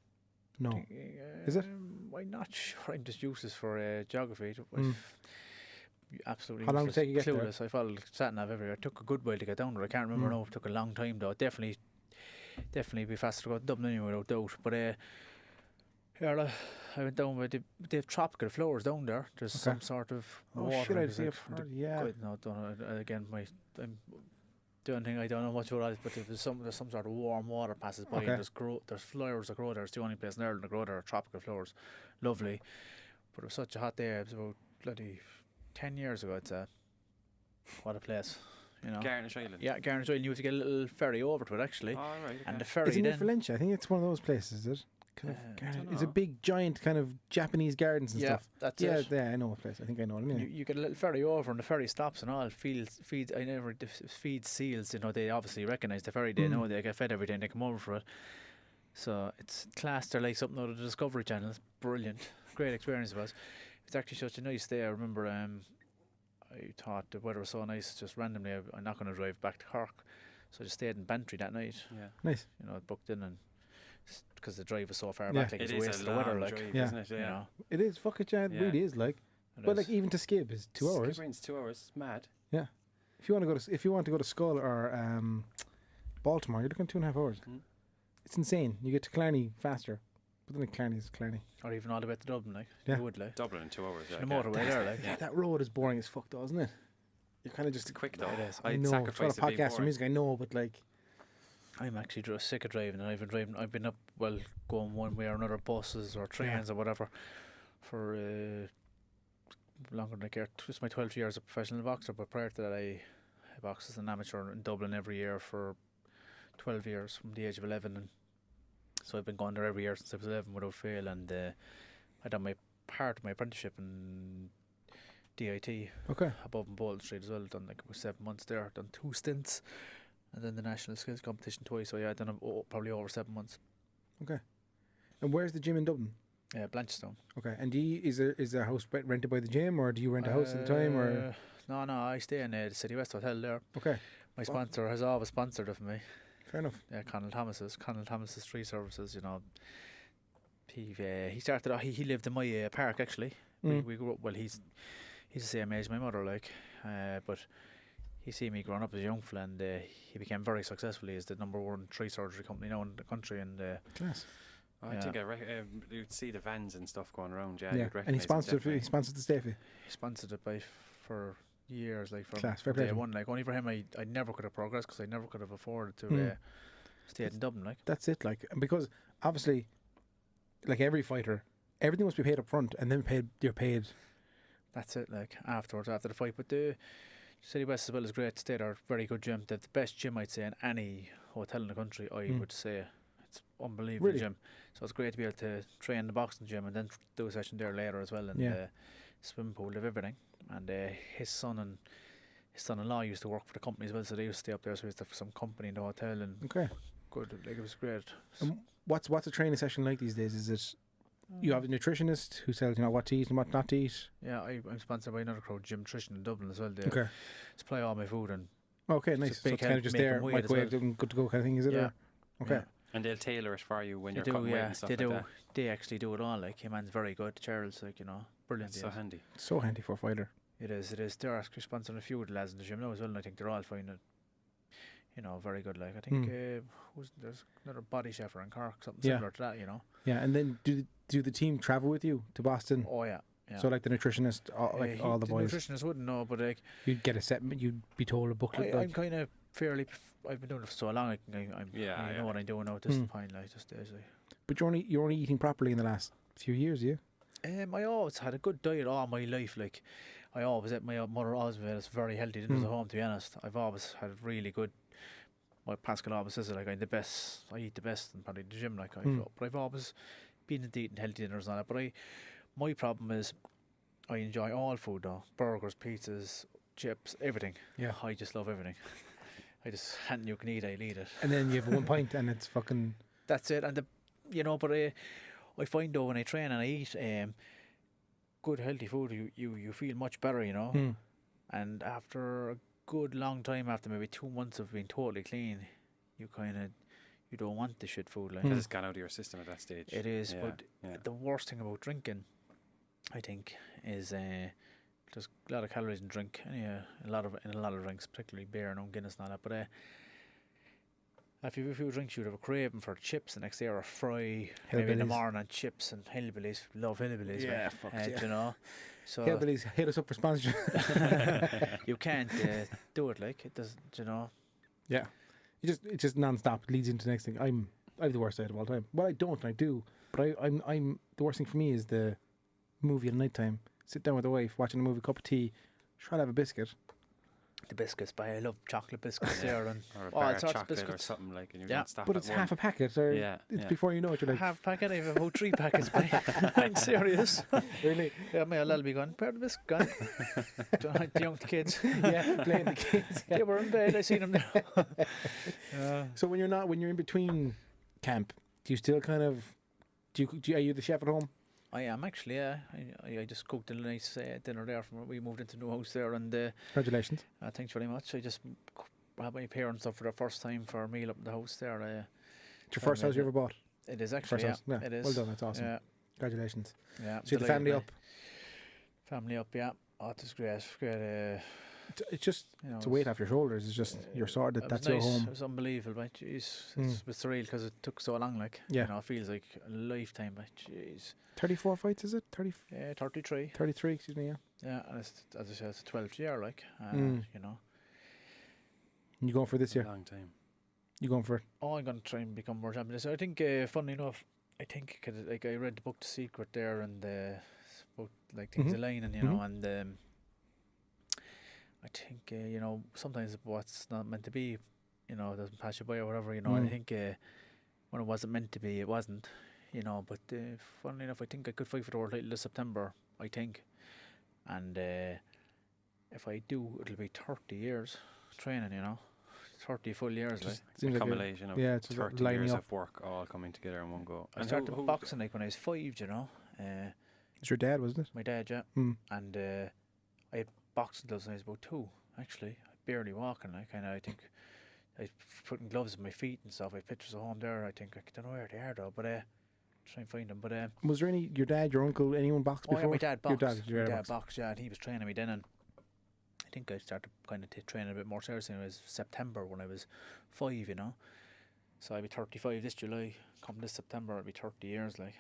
No. Is it? I'm not sure. I'm just useless for geography. Absolutely. How long did it take you to get clueless. I followed sat-nav everywhere. It took a good while to get down there. I can't remember now. It took a long time though. Definitely be faster to go to Dublin anyway, without doubt. But I went down with they have tropical flowers down there. There's some sort of water. Shit, I've seen No, don't know. Again, the only thing I don't know much about it, but there's some sort of warm water passes by. And there's flowers that grow there. It's the only place in Ireland that grow there. Tropical flowers, lovely. But it was such a hot day. It was about bloody 10 years ago. I'd say. What a place, Garnish Island. Yeah, Garnish Island. You have to get a little ferry over to it actually. Oh, right. Okay. And the ferry is it then. near Valencia? I think it's one of those places. Is it? It's a big, giant kind of Japanese gardens and stuff. That's it. Yeah, I know a place. I think I know it. Yeah. You get a little ferry over, and the ferry stops and all. Feeds seals. They obviously recognise the ferry. They know they get fed every day and they come over for it. So it's classed. They're like something out of the Discovery Channel. It's brilliant. Great experience it was. It's actually such a nice day. I remember I thought the weather was so nice. Just randomly, I'm not going to drive back to Cork. So I just stayed in Bantry that night. Yeah. Nice. Booked in and because the drive is so far back. Like, it it's a is waste a of the weather. long Like, drive, Yeah. isn't it? you know, It is. Fuck it, yeah. It really is. Like, but like even to Skib is 2 hours. Skibbing's 2 hours. It's mad. Yeah. If you want to go to Skull or Baltimore, you're looking 2.5 hours. It's insane. You get to Clarny faster, but then Clarny is Clarny. or even all the way to Dublin. Like, Yeah. you would like. Dublin in 2 hours. The motorway there, like. Yeah, that road is boring as fuck, though, isn't it? You're kind of just Quick though. It is. I I'd know. It's not sacrifice a it being podcast or boring. music. I know, but like, I'm actually sick of driving, and I've been up, well, going one way or another, buses or trains or whatever, for longer than I care. It's my 12 years as a professional boxer, but prior to that, I boxed as an amateur in Dublin every year for 12 years from the age of 11, and so I've been going there every year since I was 11 without fail, and I done my part of my apprenticeship in DIT okay, above in Bolton Street as well. Done like 7 months there, done 2 stints, and then the national skills competition twice. So yeah, I've done probably over 7 months. okay. And where's the gym in Dublin? Blanchardstown. Okay, and is there a house rented by the gym, or do you rent a house at the time, or? No, I stay in the City West Hotel there. Okay, My sponsor has always sponsored it for me. fair enough. Yeah, Conor Thomas's Tree Services. You know, he started off. He lived in my park actually. We grew up. Well, he's the same age as my mother, like, but he see me growing up as a young fella, and he became very successful. He is the #1 tree surgery company now in the country, and Class. I think you'd see the vans and stuff going around. Yeah, Yeah, you'd and he sponsored definitely. the stay for you. he sponsored it for years, like from Class, fair play day to him. one. Like, only for him, I never could have progressed because I never could have afforded to stay in Dublin. Like, That's it, like, because obviously, like every fighter, everything must be paid up front, and then you're paid. that's it. Like, afterwards, after the fight, but the City West as well is great. Stay there, very good gym. The best gym, I'd say, in any hotel in the country. I would say it's unbelievable Really? gym. So it's great to be able to train in the boxing gym and then do a session there later as well. And swimming pool, have everything. And his son-in-law used to work for the company as well, so they used to stay up there. So he used to have some company in the hotel, and Okay. good. Like, it was great. What's a training session like these days? Is it you have a nutritionist who tells you what to eat and what not to eat? Yeah, I'm sponsored by another crowd, Gym Nutrition in Dublin as well. They Okay. supply all my food, and Okay, nice. Just So big it's kind of help just making there, weight as microwave, well. and good to go kind of thing, is it? yeah. Or? Okay. Yeah. And they'll tailor it for you when They you're do, cutting weight yeah. and stuff They like do. that. They actually do it all. Like, your man's very good, Charles. Like, you know, brilliant. That's so handy. So handy for a fighter. It is. They're actually sponsoring a few of the lads in the gym now as well, and I think they're all finding it, you know, very good. Like, I think there's another body chef in Cork, something similar to that, you know. Yeah, and then do the team travel with you to Boston? Oh yeah. Yeah. So like the nutritionist, all the boys, nutritionist wouldn't know, but like, you'd get a set. You'd be told a booklet. I'm kind of fairly. I've been doing it for so long. I know what I'm doing now at this point. Like, just days. Like. But you're only eating properly in the last few years, yeah. I always had a good diet all my life. Like, I always ate. My mother always made us very healthy dinners at home. To be honest, I've always had really good. My Pascal always says it, like, I'm the best. I eat the best, and probably the gym. Like, but I've always been into eating healthy dinners and all that. But my problem is, I enjoy all food though. Burgers, pizzas, chips, everything. Yeah. I just love everything. I just, anything you can eat, I'll eat it. And then you have 1 pint, and it's fucking. That's it. And but I find though, when I train and I eat good healthy food, you feel much better, you know. And after a good long time, after maybe 2 months of being totally clean, you don't want the shit food, like. Because it's gone out of your system at that stage. It is, but the worst thing about drinking, I think, is there's a lot of calories in drink, and in a lot of drinks, particularly beer and Guinness and all that. But after a few drinks, you'd have a craving for chips the next day, or a fry, maybe in the morning, and chips and hillbillies. Love hillbillies. Yeah, you know. So Hillbillies, hit us up for sponsorship. you can't do it, like, it does, you know. Yeah, it's just non-stop. It leads into the next thing. I have the worst diet of all time. Well, I don't, and I do, but I'm the worst thing for me is the movie at night time. Sit down with the wife, watching a movie, cup of tea, try to have a biscuit. The biscuits, but I love chocolate biscuits there, and or a all bar of sorts of chocolate or biscuits. something, like, and you're Yeah. not stopping. But it's half a packet, or it's before you know it, you're like, half packet. I have about 3 packets. I'm serious. really? Yeah, my lad will be gone. Where the biscuit gone? The young kids. Yeah, playing the kids. They were in bed. I seen them there. So when you're in between camp, do you still kind of are you the chef at home? I am actually. Yeah, I just cooked a nice dinner there from we moved into a new house there, and Congratulations. thanks very much. I just had my parents up for the first time for a meal up in the house there. It's your first house you ever bought? It is actually, yeah. It is. Well done, that's awesome. Yeah. Congratulations. Yeah. So the family up. Family up, yeah. Oh, it's great. Great. It's just it's a weight off your shoulders. It's just you're sorted. That's your home. It was unbelievable, but jeez, it's a bit surreal because it took so long. Like, it feels like a lifetime. But jeez, 34 fights, is it? 33. 33, excuse me. Yeah, and it's, as I said, it's 12th year. Like, You going for this year? A long time. You going for it? Oh, I'm going to try and become more champion. So I think, funny enough, I read the book The Secret there, and about like things aligning, and and I think sometimes what's not meant to be, doesn't pass you by or whatever. I think when it wasn't meant to be, it wasn't. But funnily enough, I think I could fight for the world title this September. I think, and if I do, it'll be 30 years training. 30 full years. Just like a combination of it's 30 years of work all coming together in one go. I started boxing like when I was 5. It's your dad, wasn't it? My dad, yeah. And I had boxing gloves when I was about 2. Actually, I barely walking. I think I was putting gloves on my feet and stuff. I have pictures at home there. I think I don't know where they are though, but try and find them. But was there your dad, your uncle, anyone boxed before? Yeah, my dad boxed. Your dad boxed, yeah, and he was training me then. And I think I started kind of training a bit more seriously when it was September when I was 5. So I'll be 35 this July. Come this September, I'll be 30 years. Like,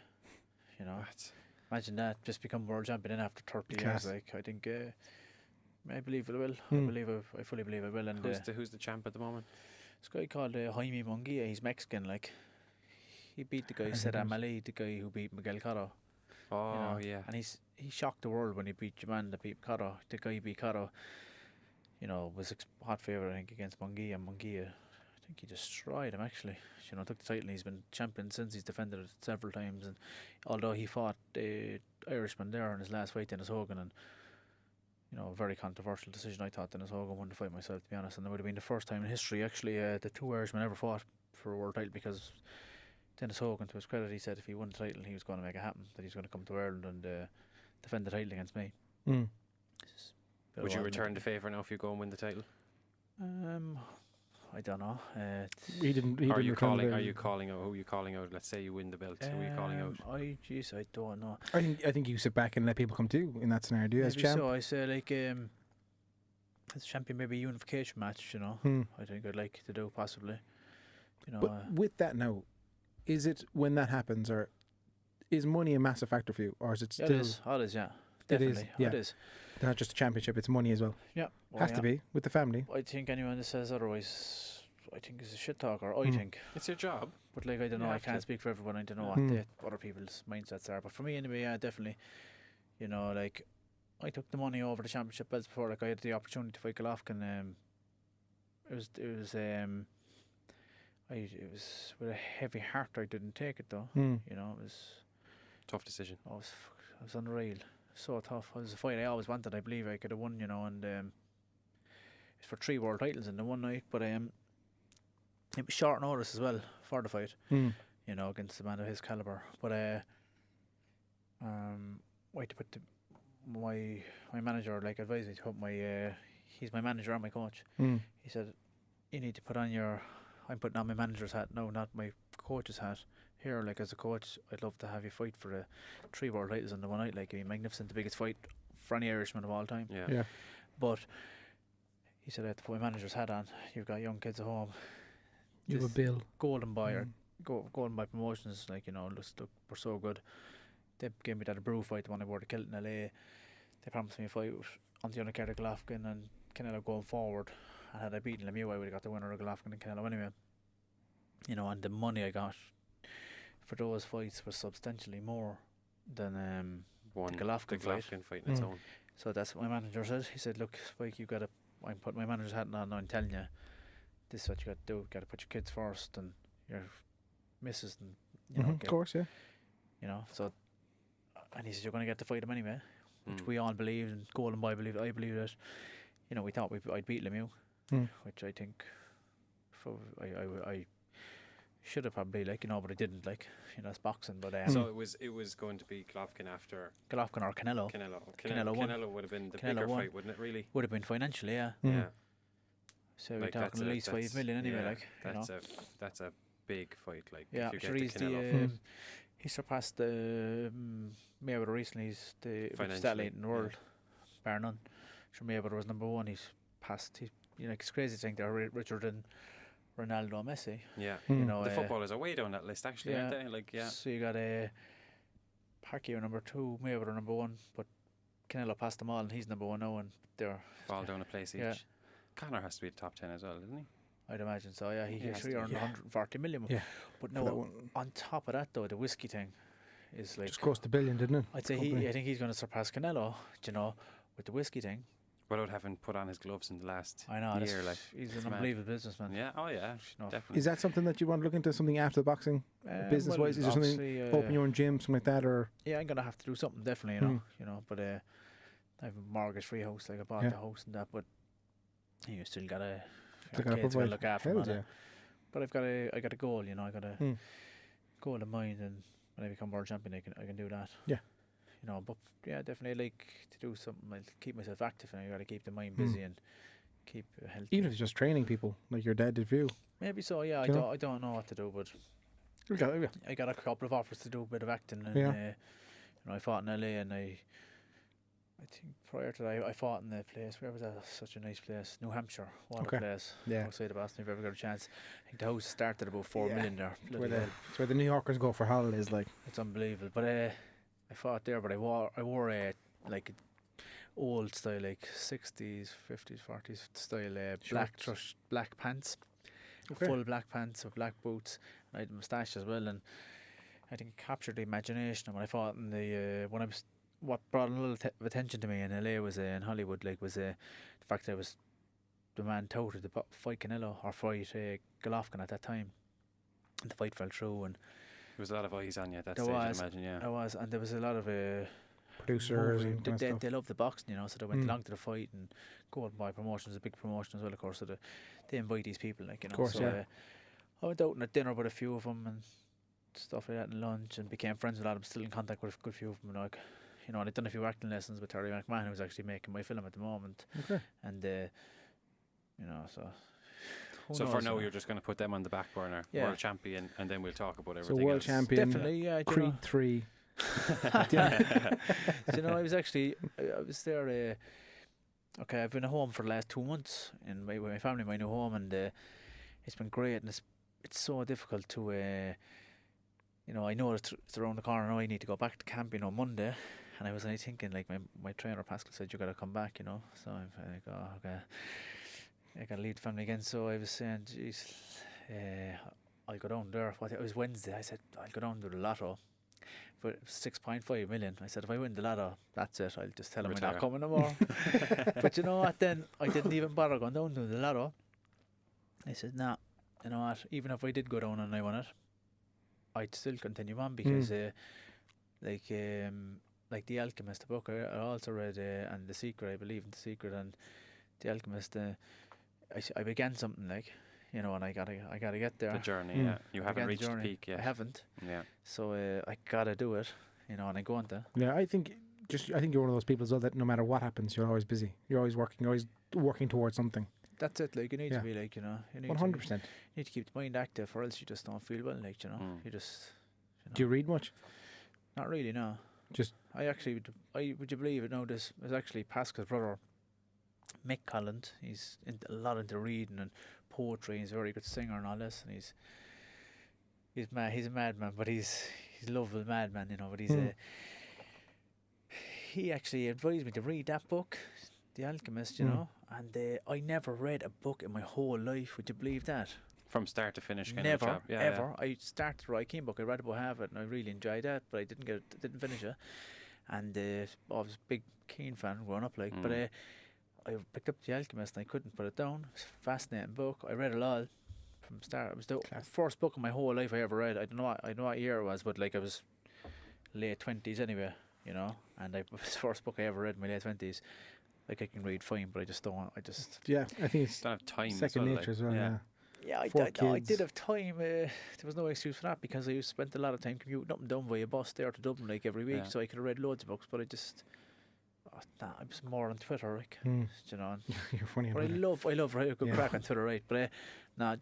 imagine that, just become world champion after 30 years. Like, I think. I believe it will. I fully believe it will. And who's the champ at the moment? This guy called Jaime Munguia. He's Mexican. Like, he beat the guy Sadam Ali, the guy who beat Miguel Cotto. Oh yeah. And he shocked the world when he beat the man that beat Cotto. The guy beat Cotto. Was hot favourite, I think, against Munguia. Munguia, I think he destroyed him actually. Took the title. And he's been champion since. He's defended it several times. And although he fought the Irishman there in his last fight, Dennis Hogan, and a very controversial decision. I thought Dennis Hogan won the fight myself, to be honest, and it would have been the first time in history actually the 2 Irishmen ever fought for a world title, because Dennis Hogan, to his credit, he said if he won the title he was going to make it happen, that he was going to come to Ireland and defend the title against me. Would you return the favour now if you go and win the title? I don't know. He didn't. Are you calling out? Who are you calling out? Let's say you win the belt. Who are you calling out? I don't know. I think you sit back and let people come to you in that scenario. Do you, as champ? So I say like as champion, maybe a unification match. I think I'd like to do possibly. But with that now, is it when that happens, or is money a massive factor for you, or is it still? It is. Oh, it is. Yeah. Definitely. It is. Not just a championship; it's money as well. Yeah, has to be with the family. I think anyone that says otherwise, I think is a shit talker. I think it's your job, but like I don't know. I can't speak for everyone. I don't know what other people's mindsets are. But for me, anyway, yeah, definitely. Like I took the money over the championship belts before. Like I had the opportunity to fight Golovkin. It was with a heavy heart. I didn't take it though. It was tough decision. I was unreal. So tough. It was a fight I always wanted. I believe I could have won, and it's for 3 world titles in the one night. But it was short notice as well for the fight, against a man of his caliber. But I had to put my manager advised me to put he's my manager and my coach. He said, you need to put on I'm putting on my manager's hat now, not my coach's hat. Here, like as a coach, I'd love to have you fight for the 3 world titles in the one night. Like, it'd be magnificent, the biggest fight for any Irishman of all time. Yeah. But he said I have to put my manager's hat on. You've got young kids at home. You have a bill. Golden Boy or Golden Boy Promotions, look, we're so good. They gave me that brew fight, the one I wore to kilt in LA. They promised me a fight on the undercard of Golovkin and Canelo going forward. And had I beaten Lemieux, I would have got the winner of Golovkin and Canelo anyway. And the money I got for those fights was substantially more than the Golovkin fight in its own. So that's what my manager said. He said, look, Spike, I'm putting my manager's hat on now and telling you, this is what you got to do. You got to put your kids first and your missus and, of course, yeah. So, and he said, you're going to get to fight him anyway, which we all believed, and Golden Boy believed, I believed that, we thought I'd beat Lemieux, which I think, I should have probably, but I didn't, it's boxing. But so it was going to be Golovkin after Golovkin or Canelo. Canelo would have been the bigger fight, wouldn't it? Really, would have been financially, yeah. Yeah. So we're talking at least 5 million anyway. That's a big fight. Like, yeah, if you sure, get he's the Canelo. he surpassed the Mayweather recently. He's the richest Financially, athlete in the world, bar none. Sure, Mayweather was number one. He's passed. It's crazy to think they're richer than Ronaldo and Messi. Yeah, You know, the footballers are way down that list, actually, aren't they? Like, So you got Pacquiao number 2, Mayweather number 1, but Canelo passed them all, and he's number 1 now, and they're fall down a place each. Yeah. Conor has to be the top 10 as well, doesn't he? I'd imagine so. Yeah, he has actually to be. earned 140 million. Yeah. But For that no, one. on top of that though, the whiskey thing is like Just crossed $1 billion, didn't it? I'd say I think he's going to surpass Canelo. You know, with the whiskey thing. Without having put on his gloves in the last I know. year, like, he's it's an mad. unbelievable businessman. Yeah, oh yeah, You know, definitely. Is that something that you want to look into? Something after the boxing, business wise? Is there something obviously, open your own gym, something like that, or? Yeah, I'm gonna have to do something definitely. You know, but I have a mortgage-free house. Like I bought the house and that, but you still gotta kids gotta look after them. Yeah. But I got a goal. You know, I got a goal in mind, and when I become world champion, I can do that. Yeah. You know, but yeah, definitely like to do something. I'll keep myself active, and I got to keep the mind busy and keep healthy. Even if it's just training people, like your dad did for you. Maybe so. Yeah, I don't know what to do, but I got a couple of offers to do a bit of acting, and you know, I fought in LA, and I think prior to that, I fought in the place. Where was that? Such a nice place, New Hampshire. What a place! Yeah. Outside of Boston, if you ever got a chance. I think the house started about 4 million there. It's where the New Yorkers go for holidays, like. It's unbelievable. But I fought there, but I wore like old style, like 60s, 50s, 40s style black pants, full black pants with black boots. And I had a moustache as well, and I think it captured the imagination. And when I fought in the what brought a little of attention to me in LA was in Hollywood, like was the fact that I was the man touted to fight Canelo or fight Golovkin at that time, and the fight fell through, and there was a lot of eyes on you at that there stage, was, I imagine, yeah. There was, and there was a lot of producers and they love the boxing, you know, so they went along to the fight, and Golden Boy Promotions is a big promotion as well, of course, so they invite these people, like, you know. Of course, so I went out and had dinner with a few of them and stuff like that, and lunch, and became friends with a lot of them, still in contact with a good few of them, and like, you know, and I'd done a few acting lessons with Terry McMahon, who's actually making my film at the moment. Okay. And you know, so for now, you're just going to put them on the back burner, world champion, and then we'll talk about everything else. So world else. champion, definitely, yeah. Creed 3. You know, I was there. Okay, I've been at home for the last 2 months in my family, my new home, and it's been great. And it's so difficult to, you know, I know it's around the corner now. I need to go back to camp, you know, Monday, and I was only thinking, like, my trainer Pascal said, you got to come back, you know. So I'm like, oh, okay, I got to leave the family again. So I was saying, geez, I'll go down there. It was Wednesday. I said I'll go down to the lotto. For 6.5 million. I said, if I win the lotto, that's it. I'll just tell him I'm not coming no more. But you know what, then I didn't even bother going down to the lotto. I said, nah, you know what, even if I did go down and I won it, I'd still continue on, because like The Alchemist, the book I also read, and The Secret, I believe in The Secret, and The Alchemist, I began something, like, you know, and I gotta get there. The journey, yeah. You haven't reached the peak yet. I haven't. Yeah. So I gotta do it, you know, and I'm going to. Yeah, I think you're one of those people as well that no matter what happens, you're always busy. You're always working. You're always working towards something. That's it. Like, you need to be, like, you know, 100%. You need to keep the mind active, or else you just don't feel well. Like, you know, you just. You know. Do you read much? Not really, no. Just. Would you believe it? No, this was actually Pascal's brother, Mick Collins. He's a lot into reading and poetry. He's a very good singer and all this, and he's mad. He's a madman, but he's a lovable madman, you know. But he actually advised me to read that book, The Alchemist, you know. And I never read a book in my whole life. Would you believe that? From start to finish, kind never, of job. Yeah, ever. Yeah. I started the Roy Keane book. I read about half it, and I really enjoyed that, but I didn't finish it. And I was a big Keane fan growing up, like. But I picked up The Alchemist, and I couldn't put it down. It's a fascinating book. I read it all from start. It was the first book in my whole life I ever read. I don't know what year it was, but like I was late 20s anyway, you know. And it was the first book I ever read in my late 20s. Like, I can read fine, but I just don't want. Yeah, I think it's don't have time. Second nature as well. Yeah. Yeah, I did have time. There was no excuse for that, because I spent a lot of time commuting up and down via bus there to Dublin, like, every week. So I could have read loads of books, but I just. I was more on Twitter, like, you know. You're funny but about it. I love a good crack on Twitter, right? But I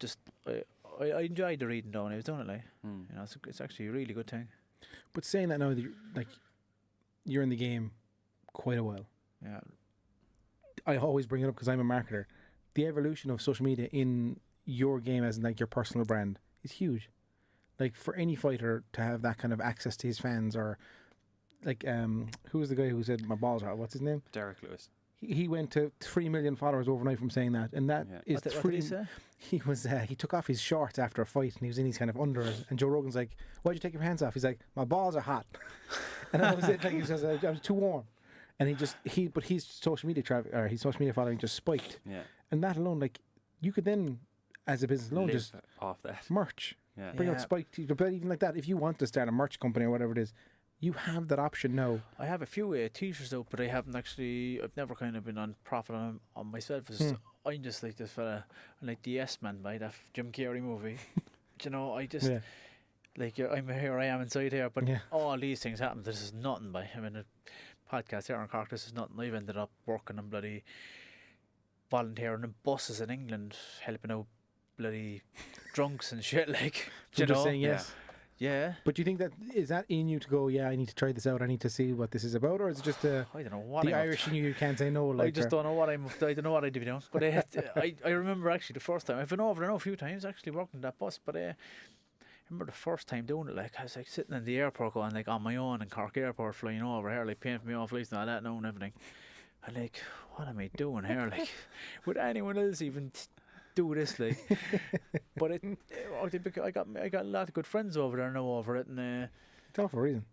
I enjoyed the reading down. I was doing it, like, you know, it's actually a really good thing. But saying that now, that you're in the game quite a while. Yeah. I always bring it up because I'm a marketer. The evolution of social media in your game, as in like your personal brand, is huge. Like for any fighter to have that kind of access to his fans, or like who was the guy who said my balls are hot? What's his name? Derek Lewis. He went to 3 million followers overnight from saying that, and that is what did he say? He was he took off his shorts after a fight, and he was in his kind of underwears. And Joe Rogan's like, "Why'd you take your hands off?" He's like, "My balls are hot," and that was it. Like he says, "I was too warm." And but his social media his social media following just spiked. Yeah. And that alone, like, you could then, as a business alone, live just off that. merch, Yeah. bring out spiked. But even like that, if you want to start a merch company or whatever it is, you have that option now. I have a few t-shirts out, but I haven't actually. I've never kind of been on profit on myself. I'm just like this fella, I'm like the Yes Man by that Jim Carrey movie. You know, I just like I'm here. I am inside here, but all these things happen. This is nothing by. I mean, a podcast here in Cork. This is nothing. I've ended up working on bloody volunteering in buses in England, helping out bloody drunks and shit. Like, you know, saying yes. Yeah. But do you think is that in you to go, yeah, I need to try this out, I need to see what this is about, or is it just I don't know what the Irish in you can't say no? Like I just don't know what I don't know what I'd be doing. But I remember actually the first time I've been over there a few times actually working that bus, but I remember the first time doing it. Like I was like sitting in the airport going like on my own in Cork Airport, flying over here, like paying for me off flights and all that now and everything. And like, what am I doing here? Like, would anyone else even do this, like? But I got a lot of good friends over there now over it, and it's all for a reason.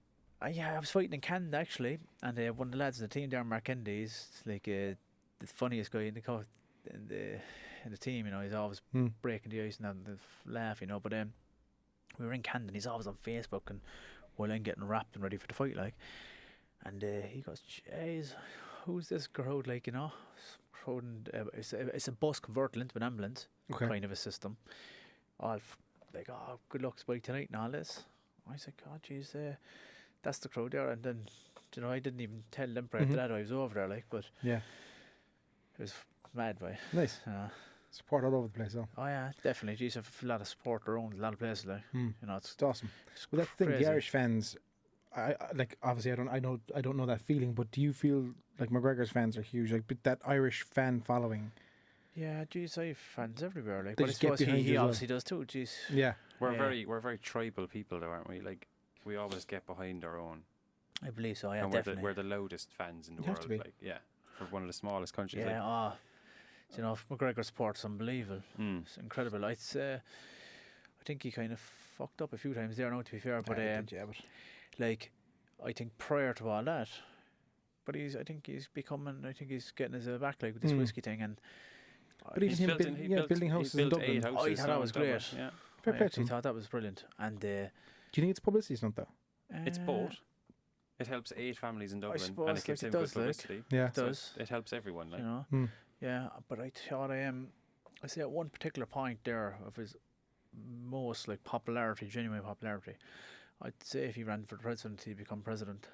I was fighting in Canada actually, and one of the lads in the team there, Mark Kennedy, he's like the funniest guy in the team. You know, he's always breaking the ice and having the laugh. You know, but we were in Canada, and he's always on Facebook, and while I'm getting wrapped and ready for the fight, like, and he goes, "Jeez, who's this crowd?" Like, you know. It's a bus converted into an ambulance, kind of a system. All like, oh, good luck, Spike, tonight and all this. I was like, oh, jeez, that's the crowd there. And then, you know, I didn't even tell them prior to that I was over there, like, but it was mad, boy. Nice. Support all over the place, though. Oh yeah, definitely. Jeez, a lot of support around a lot of places, like, you know, it's awesome. Well, that's the thing. The Irish fans, I like. Obviously, I don't know that feeling. But do you feel like McGregor's fans are huge? Like that Irish fan following. Yeah, geez, I have fans everywhere. Like, they but I suppose he obviously does too. Jeez. Yeah, we're very tribal people, though, aren't we? Like, we always get behind our own. I believe so. Yeah, and definitely. We're the loudest fans in the world. Like, for one of the smallest countries. Yeah. Like. You know, McGregor support's unbelievable. It's incredible. I think he kind of fucked up a few times there now, to be fair. But like, I think prior to all that, I think he's getting his back, like, with this whiskey thing, and but he's building houses in Dublin. I thought that was great. Yeah, I actually thought that was brilliant. And do you think it's publicity stunt though? It's both. It helps 8 families in Dublin, and it gives him good publicity. Yeah, it does. It helps everyone, like, you know. Yeah, but I thought I say at one particular point there of his most like popularity, genuine popularity, I'd say if he ran for the presidency, he'd become president.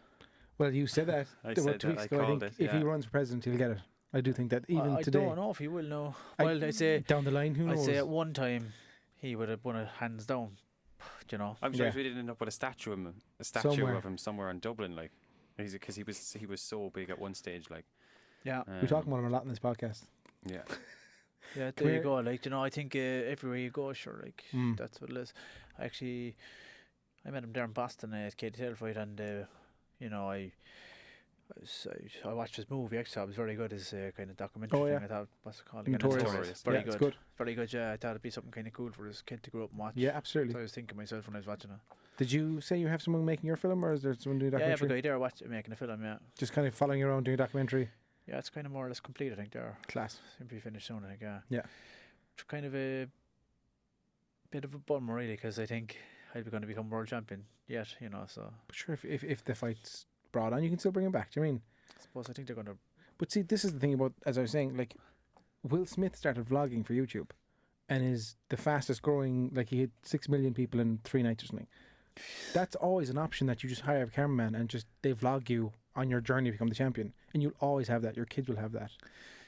Well, you said that. I said 2 weeks ago. I think if he runs for president, he'll get it. I do think that even today. I don't know if he will. No. Well, I say down the line, who knows? I'd say at one time he would have won it hands down. You know. I'm sure we didn't end up with a statue of him somewhere in Dublin, like, because he was so big at one stage, like. Yeah, we talk about him a lot in this podcast. Yeah. Yeah, there you go. Like, you know, I think everywhere you go, sure, like, that's what it is. I met him there in Boston at Katie Taylor fight, and you know, I watched his movie. Actually, it was very good. His kind of documentary thing. I thought, what's it called? Notorious. Very good. Good. Very good. Yeah, I thought it'd be something kind of cool for his kid to grow up and watch. Yeah, absolutely. So I was thinking myself when I was watching it. Did you say you have someone making your film, or is there someone doing a documentary? Yeah, I have a guy there making a film. Yeah, just kind of following you around doing a documentary. Yeah, it's kind of more or less complete, I think, there. Class. Simply finished soon, I think, yeah. It's kind of a bit of a bummer, really, because I think I'd be going to become world champion yet, you know, so. But sure, if the fight's brought on, you can still bring him back, do you mean? I think they're going to. But see, this is the thing about, as I was saying, like, Will Smith started vlogging for YouTube and is the fastest growing, like, he hit 6 million people in 3 nights or something. That's always an option, that you just hire a cameraman and just they vlog you on your journey to become the champion, and you'll always have that. Your kids will have that.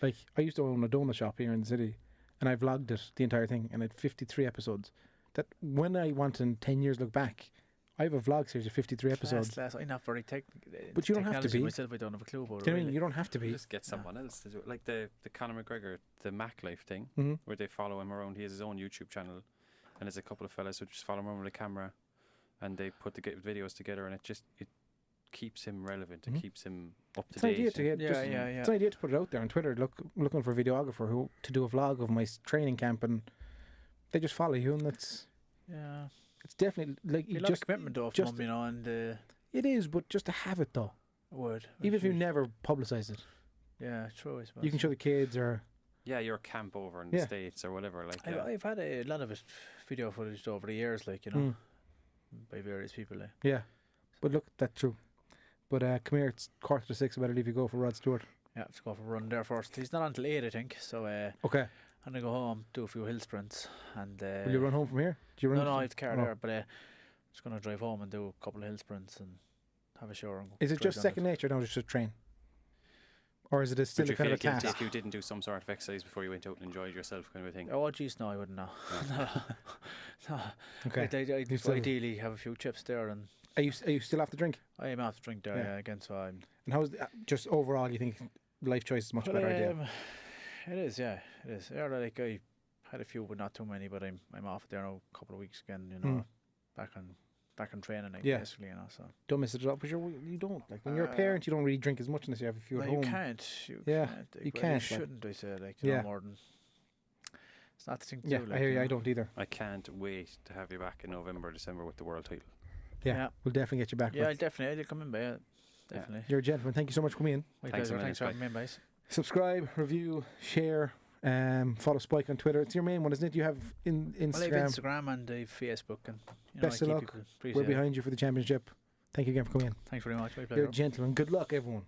Like, I used to own a donut shop here in the city, and I vlogged it, the entire thing, and I had 53 episodes, that when I want in 10 years look back, I have a vlog series of 53 episodes. I'm not very technical. But you don't have to be. Myself, I don't have a clue about it. Do you know what I mean? You don't have to be. Just get someone else to do it. Like the Conor McGregor, the Mac Life thing, Mm-hmm. where they follow him around. He has his own YouTube channel, and there's a couple of fellas who just follow him around with a camera, and they put the videos together, and it keeps him relevant. It keeps him up to date. It's an idea to put it out there on Twitter. Looking for a videographer to do a vlog of my training camp, and they just follow you, and that's it's definitely like a lot of commitment though from them, you know, and it is, but just to have it though, even if you never publicise it, true. I suppose. You can show the kids or your camp over in the States or whatever. Like I've had a lot of it video footage over the years, like, you know, by various people. Like. Yeah, but look, that's true. But come here, it's 5:45. I better leave you go for Rod Stewart. Yeah, let's go for a run there first. He's not until 8, I think. So okay. I'm going to go home, do a few hill sprints. And will you run home from here? Do you run? No, I have the car there, but I'm just going to drive home and do a couple of hill sprints and have a shower. And is it just second nature now, just train? Or is it still a kind of a task? If you didn't do some sort of exercise before you went out and enjoyed yourself, kind of a thing? Oh, jeez, no, I wouldn't know. No. Okay. I'd ideally have a few chips there. And are you still have to drink? I am have to drink there, again, so I'm... And how's just overall, you think life choice is much better idea? It is, it is. Yeah, like I had a few, but not too many. But I'm off there now a couple of weeks again. You know, back on training. Basically, you know. So don't miss it up. But you don't like when you're a parent, you don't really drink as much unless you have a few at home. You can't. You can't. You shouldn't. I say no more than. It's not the thing to do. I hear you. I don't either. I can't wait to have you back in November, December with the world title. Yeah, we'll definitely get you back. Yeah, I'll come in by. Definitely. You're a gentleman. Thank you so much for coming in. My pleasure. Thanks for having me in, guys. Subscribe, review, share, follow Spike on Twitter. It's your main one, isn't it? You have Instagram. Well, I have Instagram and I have Facebook. And, best of luck. We're behind you for the championship. Thank you again for coming in. Thanks very much. My pleasure. You're a gentleman. Good luck, everyone.